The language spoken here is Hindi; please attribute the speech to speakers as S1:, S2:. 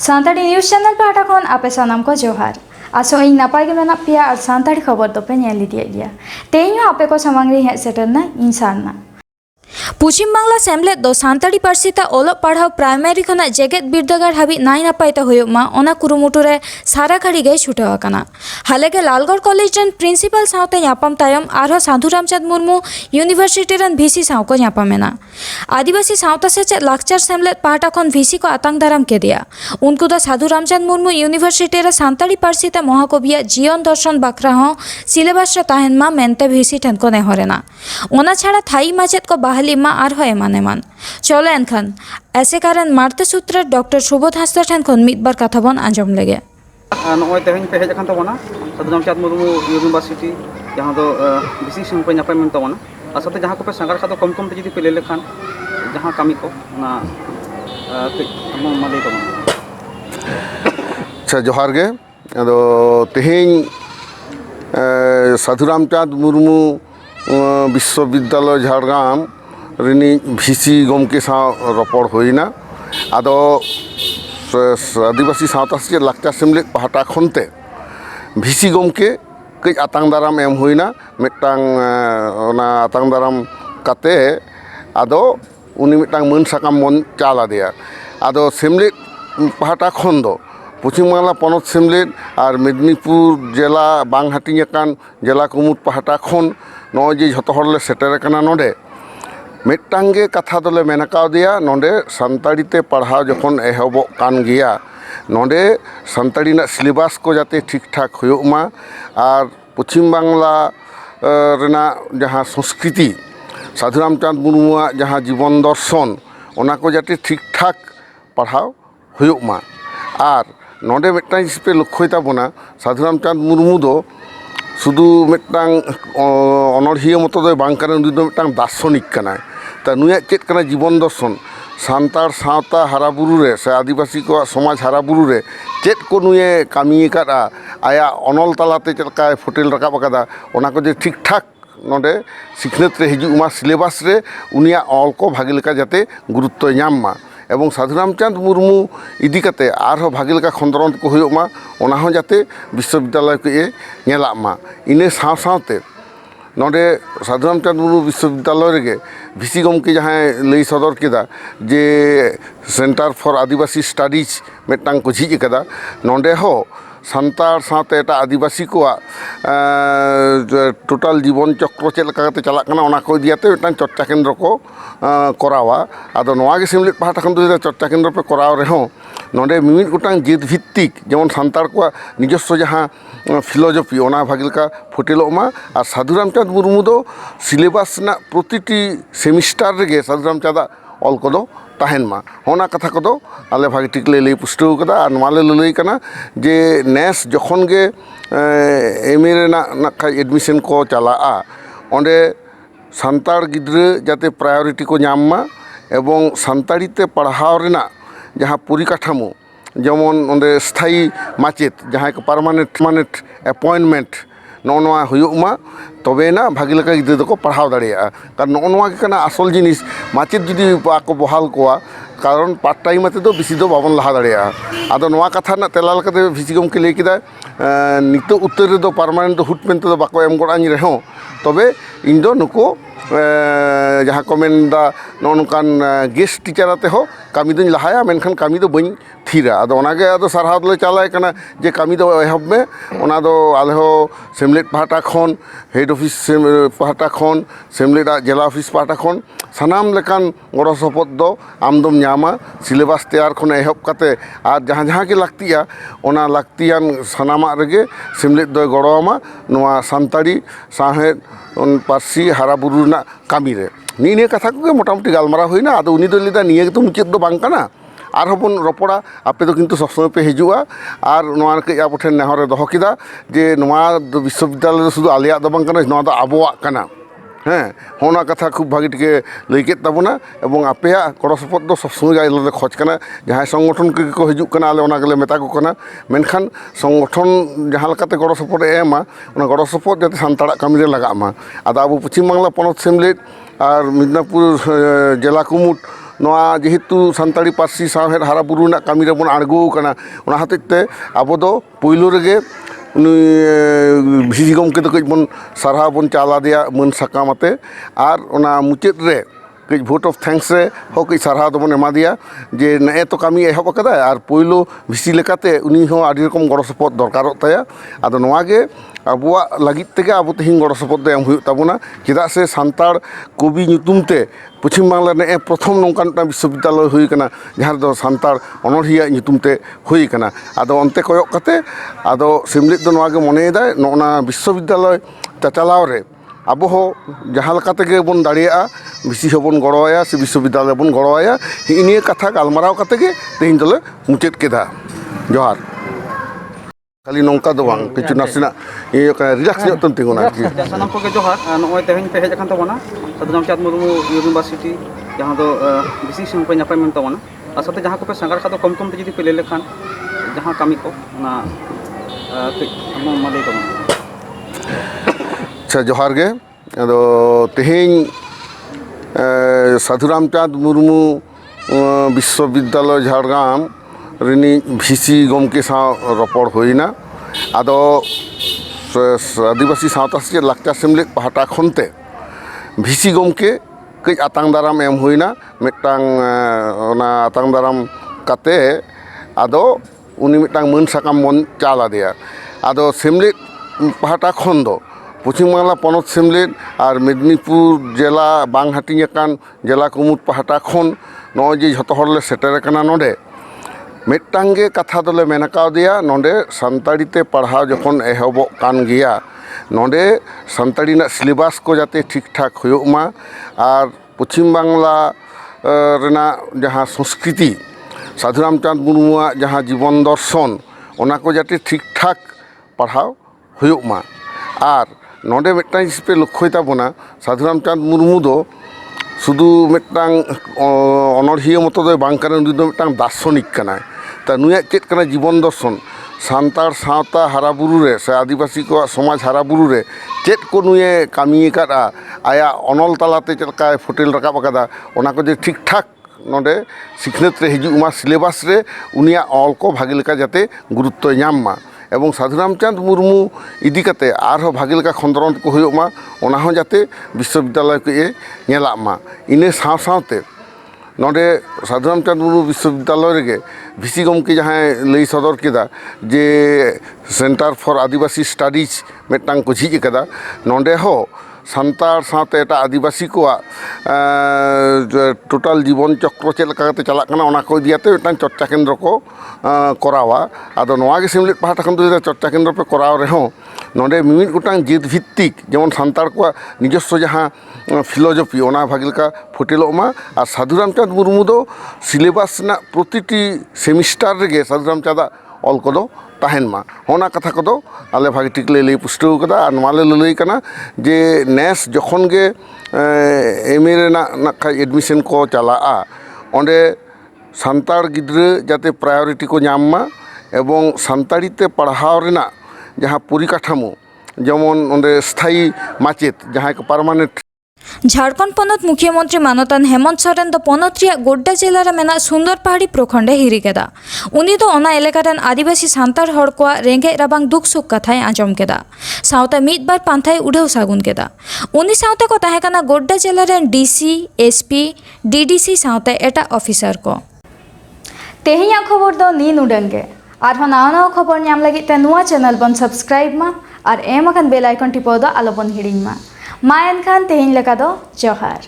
S1: सानताड़ी न्यूज़ चैनल पाटा खन आपे सानाम को जोहार आसो इन नपाय गे मेना पिया और सानताड़ी खबर तो पे नेल इदिए गिया तेई आपे को सामंगरी हे सेटरना इन सारना पश्चिम बांगला सेमलेद दो सानताड़ी पार्सिता ओलग पढ़ाव प्राइमारी खना जेगेत बिरदागार हाबि नाई नापायते हुयुमा ओना कुरुमुटुरे सारा घड़ी गई छुटाव आकाना हालेगे लालगढ़ कॉलेज रन प्रिंसिपल सावते न्यापाम तायम आरो साधु रामचंद मुर्मू यूनिवर्सिटी रन भिसी साव को न्यापामेना आदिवासी सावता सेचेद लाक्चर सेमलेद पाहटा खन भिसी को आतंक दाराम केदिया उनको दा साधु रामचंद मुर्मू यूनिवर्सिटी रे सानताड़ी पार्सिते महाकविया जीवन दर्शन बाखरा हो सिलेबास रे ताहेनमा मेनते भिसी ठेन को नेहरेना ओना छाड़ा थाई माचेद को बहाली मा आर हो एमान एमान चलो एनखान ऐसे कारण मारते सूत्र डॉक्टर सुबोध हांसदा ठेन खन मिदबार कथा बन आंजम लेगे
S2: नॉय तेहन पे हेज तबना साधु रामचंद मुर्मू यूनिवर्सिटी जहाँ दो भिसी संग पे नापाय तबना और साथ जहाँ को पे संगार का कम कम जुदी पे ले लेखान जहाँ कमी को ना
S3: अच्छा जोहार गे अदो तेहें साधु रामचंद मुर्मू विश्वविद्यालय झाड़ग्राम रिनी भिसी गमके साव रपड़ होइना आदो आदिवासी सावता से लाक्चर सेमलेद पाहटा खनते भिसी गमके कई आतांग दाराम एम होइना मिटांग ओना आतांग दाराम काते आदो उनी मिटांग मन साकाम मन चाल आदेया आदो सेमलेद पाहटा खन दो पश्चिम बांगला पनत सेमलेद और मेदिनीपुर जिला बांग हाटिंग जिला कुमुद पाहटा खन नॉय जे झतो हरले सेटेर काना नोडे मिटांगे कथा दोले मेनकाउदिया नोडे सानताड़ी ते पढ़ाव जखन एहबो कान गिया नोडे सानताड़ी ना सिलेबास को जाते ठीक ठाक हुयुमा और पश्चिम बांगला रेना जहाँ संस्कृति साधु रामचंद मुर्मुआ जहाँ जीवन दर्शन ओना को जाते ठीक ठाक पढ़ाव हुयुमा और नोडे मिटांग हिसपे लक्ष्य ताबोना साधु रामचंद मुर्मू दो शुधु मिटांग अनड़िया मत दो बांग काना उनी दो मिटांग दार्शनिक काना ता नुया चेद काना जीवन दर्शन सानतार सावता हाराबुरु रे से आदिवासी को समाज हाराबुरु रे चेद को नुये कामी कादा आया अनल तालाते चलका फोटेल रकाब कादा ओना को जे ठीक ठाक नोडे सिखनेत रे हिजुमा सिलेबास रे उनिया ऑल को भागे लेका जाते गुरुत्व ᱧᱟᱢ एवं साधु रामचंद मुर्मू इदी काते आरो भागे लेका खंदरन को हुयुमा ओना हो जाते विश्वविद्यालय को ए नेलामा इने साव सावते नोडे साधु रामचंद मुर्मू विश्वविद्यालय रेगे भिसी गमके जहाँ लई सदर केदा जे सेंटर फॉर आदिवासी स्टडीज मिटांग को झिज कदा नोडे हो सानतार साथे एटा आदिवासी को टोटाल जीवन चक्र चेद लकाते चला कना ओना को दियाते मिटांग चर्चा केंद्र को करावा आदो नोआ गे सेमलेद पाहटा खन दो चर्चा केंद्र पे कराव रे हो नोडे मिमिद गोटांग जेद भित्तिक जेमन सानतार को निजस्व जहाँ फिलोजफी ओना भागे लेका फुटेलोमा और साधु रामचंद मुर्मू दो सिलेबास ना प्रतिटी सेमिस्टार रेगे साधु रामचंद ऑल को दो ताहेनमा होना कथा को दो आले भागे ठीक ले पुष्टो कदा और नोआले लई कना जे नेस जखन गे एमए रे ना एडमिशन को चला ओंडे सानतार गिद्रे जाते प्रायोरिटी को ᱧᱟᱢ एवं सानताड़ी ते पढ़ाव रेना जहाँ परिकाठामो जेमन ओंडे स्थायी माचेत जहाँ को परमानेंट अपॉइंटमेंट नोआ हुयुमा तबेना भागे लेका गिद्रे दो को पढ़ाव दाड़ेया कारण नोआ के कना आसल जिनिस माचेत जुदी आको बहाल कोआ कारण पार्ट टाइम आते दो बिसी दो बाबन लहा दाड़ेया आदो नोआ कथा ना तेला लेकाते भिसी गमके लई केदा नितो उत्तर रे दो परमानेंट दो हुट मेनते दो बाको एम गोड़ानी रेहो तबे इन दो नुको जहाँ को मेनदा नोनकान गेस्ट टीचर आते हो कमी दुñ लहाया मेनखान कमी दो बñ थीरा आदो ओनागे आदो सारहाव दले चालाय कना जे कमी दो एहब में ओना दो आले हो सेमलेद पाहटा खन हेड ऑफिस पाहटा खन सेमलेद जिला ऑफिस पाहटा खन सानाम लेकान गड़ो सपद दो आमदम ᱧᱟᱢᱟ सिलेबास तैयार खन एहब काते आर जहाँ जहाँ के लाक्तिया ओना लाक्तियान सानामा रेगे सेमलेद दो गड़ोमा नोआ सानताड़ी साहेद पार्सी हाराबुरु ना कामी रे नी कथा को मोटामुटी गालमारा होइना आदो उनी दो लेदा निये तो मुचाद दो बांग काना आर हबन रपड़ा आपे दो किन्तु सब समय पे हिजुआ आर नोआ के आबो ठेन नेहरे दहो किदा जे नोआ विश्वविद्यालय शुधु आलिया दो बांग काना नोआ दो आबोआ काना हाँ होना कथा खूब भागी टिके लैके तबना एवं आपे गड़ो सपद दो सब समय आले खोज कना जहाँ संगठन को हिजुग कना आले ओना गेले मेता को कना मेनखान संगठन जहाँ लेकाते गड़ो सपद एमा ओना गड़ो सपद जाते सानताड़ा कामी रे लगामा आदो आबो पश्चिम बांगला पनत सेमलेद और मिदनापुर जिला कुमुद नोआ जेहेतु सानताड़ी पार्सी सावहेद हारा बुरु रेनाग कामी रेबन आड़गो आकाना ओना हतेते आबो दो पुइलो रेगे उनी भिसि गमके दो कई बन सारहा बन चालादेया मन साकामाते आर ओना मुचेद रे कई भोट ऑफ थैंक्स रे हो कई सारहा दो बन एमा दिया जे ने तो कामी एहब अकादा आर पुइलो भिसि लेकाते उनी हो आदि रकम गड़ो सपोर्ट दरकारोग ताया आदो नोआ गे आबुआ लगित तेगे आबो तेहिं गड़ो सपोर्ट एम हुयुग ताबोना चेदाग से सानताड़ कवि ᱧᱩᱛᱩᱢ ᱛᱮ पश्चिम बांगला ने प्रथम नौकान विश्वविद्यालय हुई कना जहाँ दो सानताड़ अनोढ़िया ᱧᱩᱛᱩᱢ ᱛᱮ हुई कना आदो अन्ते कयक कते आदो सिमलित दो नोआ गे मनेदा नोना विश्वविद्यालय चाचालाव रे आबो हो जहाँ लेका तेगे बन दाड़ियागा भिसि होबन गड़ोया से विश्वविद्यालय बन गड़ोया इनिए कथा गालमाराव कते गे तेहिं दोले मुचेद केदा जोहार खाली नौका दो बांग किछु नासेना ये रिलैक्स ᱧᱚᱜ ᱛᱮᱢ ᱛᱤᱸᱜᱩᱱᱟ
S2: सानाम को जोहार नॉय तेहन पे हेज अकान तबना साधु रामचंद मुर्मू यूनिवर्सिटी जहाँ दो बिसी संग पे नापाय मेन तबना और साथे जहाँ को पे संगार खादो कम कम ते जदी पे ले लेखान जहाँ कामी को ना माले तबना
S3: अच्छा जोहार गे अदो तेहेñ साधु रामचंद मुर्मू विश्वविद्यालय झाड़ग्राम रिनी भिसि गमके साव रपड़ होइना आदो आदिवासी सावता से लाक्चार सेमलेद पाहटा खनते भिसि गमके कई आतांग दाराम एम होइना मिदटांग ओना आतांग दाराम काते आदो उनी मिदटांग मन साकाम बन चालादेया आदो सेमलेद पाहटा खन दो पश्चिम बांगला पनत सेमलेद और मेदिनीपुर जिला बांग हाटिंग अकान जिला कुमुद पाहटा खन नॉय जे झतो हरले सेटेर अकाना नोडे मिदटांगे कथा दोले मेनकावदिया नोडे सानताड़ी ते पढ़ाव जखन एहबो कान गिया नोडे सानताड़ी ना सिलेबास को जाते ठीक ठाक हुयुग मा और पश्चिम बांगला रेना जहाँ संस्कृति साधु रामचंद मुर्मुआ जहाँ जीवन दर्शन ओना को जाते ठीक ठाक पढ़ाव हुयुग मा और नोडे मिदटांग हिसाबे लक्ष्य ताबोना साधु रामचंद मुर्मू दो शुधु मिदटांग अनढ़िया मतो दो बांग काना उनी दो मिदटांग दार्शनिक कानाय ता नुया चेद काना जीवन दर्शन सानताड़ सावता हाराबुरु रे से आदिवासी को समाज हाराबुरु रे चेद को नुये कामी कादा आया अनल तालाते चलका फोटेल रकाब कादा ओना को जे ठीक ठाक नोडे सिखनेत रे हिजुग मा सिलेबास रे उनिया ऑल को भागे लेका जाते गुरुत्व ᱧᱟᱢ मा एवं साधु रामचंद मुर्मू इदी काते आरहो भागे लेका खंदरन को हुयुग मा ओना हो जाते विश्वविद्यालय को ए नेलाग मा इने साव सावते नोडे साधु रामचंद मुर्मू विश्वविद्यालय रेगे भिसि गमके जहाँ लई सदर केदा जे सेंटर फॉर आदिवासी स्टाडीज मिदटांग को झिज केदा नोडे हो सानताड़ साथे एटा आदिवासी को टोटाल जीवन चक्र चेद लेका काते चलाक काना ओना को इदियाते मिदटांग चर्चा केंद्र को करावा आदो नोआ गे सिमलेद पाहटा खन दो चर्चा केंद्र पे कराव रेहों नोडे मिमिद गोटांग जेद भित्तिक जेमन सानताड़ को निजस्व जहाँ फिलोजफी ओना भागे लेका फुटेलोग मा और साधु रामचंद मुर्मू दो सिलेबास ना प्रतिटी सेमिस्टार रेगे साधु रामचंद ऑल को दो ताहेन मा होना कथा को दो आले भागे ठीक ले लई पुष्टौ कदा और नोआले लई कना जे नेस जखन गे एमए रेना नाखा एडमिशन को चलाआ ओंडे सानताड़ गिद्रे जाते प्रायोरिटी को ᱧᱟᱢ मा एवं सानताड़ी ते पढ़ाव रेना जहाँ परिकाठामो जेमन ओंडे स्थायी माचेद जहाँ को परमानेंट
S1: झारखंड पनत मुख्यमंत्री मानतान हेमंत सोरेन दो पनत रिया गोड्डा जिला रे मेना सुंदर पहाड़ी प्रखंडे हिरी केदा उनी दो ओना एलेका रेन आदिवासी सानताड़ हड़ को रेंगे राबांग दुख सुख कथाय आंजम केदा सावते मिद बार पांथाय उड़ाव सागुन केदा उनी सावते को ताहे काना गोड्डा जिला रेन डीसी एसपी डीडीसी सावते एटा ऑफिसर को तेहिया खबर दो नी नुडंगे और नावा खबर नाम लगी ते नुआ चैनल बन सब्सक्राइब मा और एम अकन बेल आइकन टिपो दो आलो बन हिड़िंग मा एनखान तेहिन लेका दो जोहार।